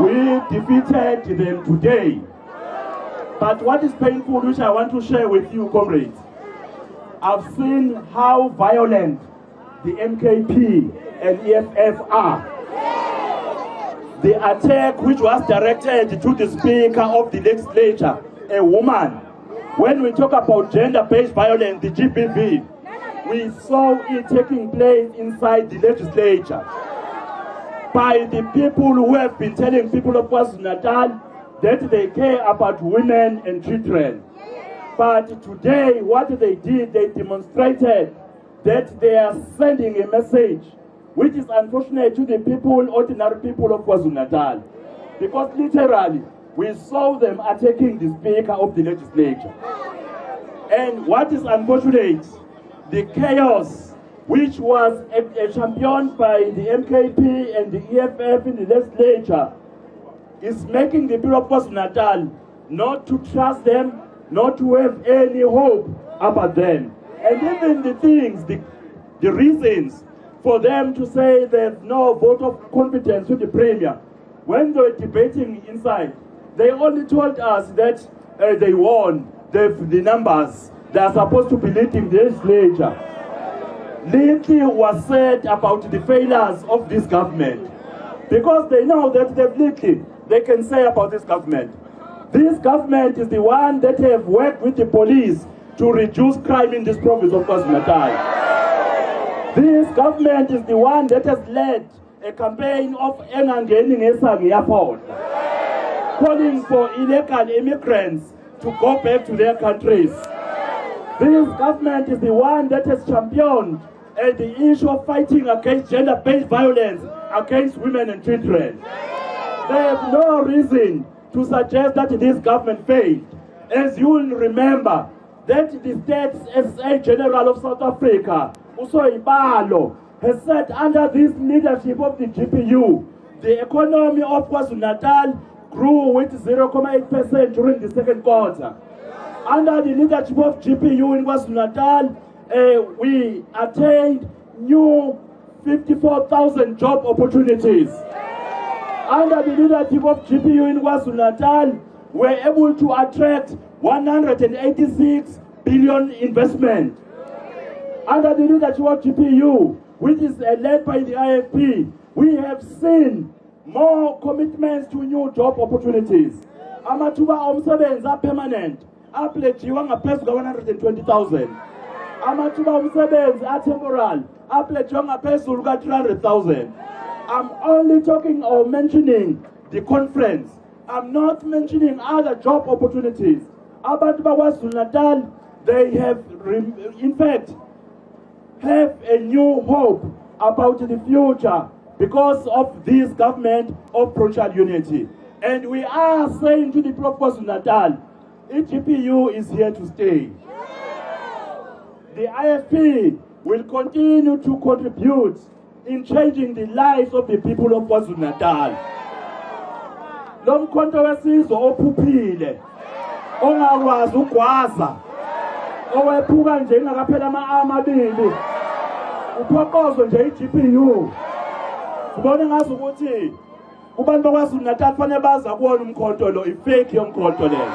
We defeated them today. But what is painful, which I want to share with you, comrades, I've seen how violent the MKP and EFF are. The attack which was directed to the Speaker of the Legislature, a woman. When we talk about gender-based violence, the GBV, we saw it taking place inside the legislature by the people who have been telling people of KwaZulu-Natal that they care about women and children. But today, what they did, they demonstrated that they are sending a message which is unfortunate to the people, ordinary people of KwaZulu-Natal. Because literally, we saw them attacking the Speaker of the Legislature. And what is unfortunate, the chaos which was championed by the MKP and the EFF in the legislature is making the people of KwaZulu-Natal not to trust them, not to have any hope about them. And even the things, the reasons for them to say there's no vote of confidence with the Premier, when they were debating inside, they only told us that they won the numbers. They are supposed to be leading the legislature. Little was said about the failures of this government, because they know that they've little they can say about this government. This government is the one that have worked with the police to reduce crime in this province of KwaZulu-Natal. This government is the one that has led a campaign of Engangeni Ngesango Airport, calling for illegal immigrants to go back to their countries. This government is the one that has championed the issue of fighting against gender-based violence against women and children. They have no reason to suggest that this government failed. As you will remember, that the States SA General of South Africa, Usoibalo, has said under this leadership of the GPU, the economy of KwaZulu-Natal grew with 0.8% during the second quarter. Under the leadership of GPU in KwaZulu-Natal, we attained new 54,000 job opportunities. Under the leadership of GPU in KwaZulu-Natal, we're able to attract 186 billion investment. Under the leadership of GPU, which is led by the IFP, we have seen more commitments to new job opportunities. Amathuba omsebenzi are permanent, apledjiwa ngaphezulu ka-120,000. Amathuba omsebenzi are temporal, apledjiwa ngaphezulu ka-300,000. I'm only talking or mentioning the conference. I'm not mentioning other job opportunities. Abantu bakwaZulu-Natal, they have, in fact, have a new hope about the future because of this government of provincial unity. And we are saying to the people of KwaZulu-Natal, EGPU is here to stay. The IFP will continue to contribute in changing the lives of the people of KwaZulu-Natal. Lo mkhonto wesizwe ophuphile, ongakwazi ugwaza, owephuka nje ingakaphela ama-arm abili, uphoqozwe nje i-GPU. Sibone ngazi ukuthi kubantu bakwaZulu-Natal fanele baza kuwona umkhonto lo, i-fake yomkhonto leyo.